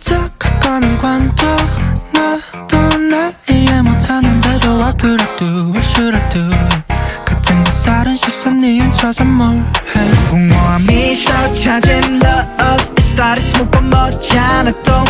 시작할까면 관둬. 나도 날 이해 못하는데도 What could I do? What should I do? 같은 듯 다른 시선 이은 찾아 뭘 해. 공허한 미소 찾은 love It started smooth but 멋지 않았던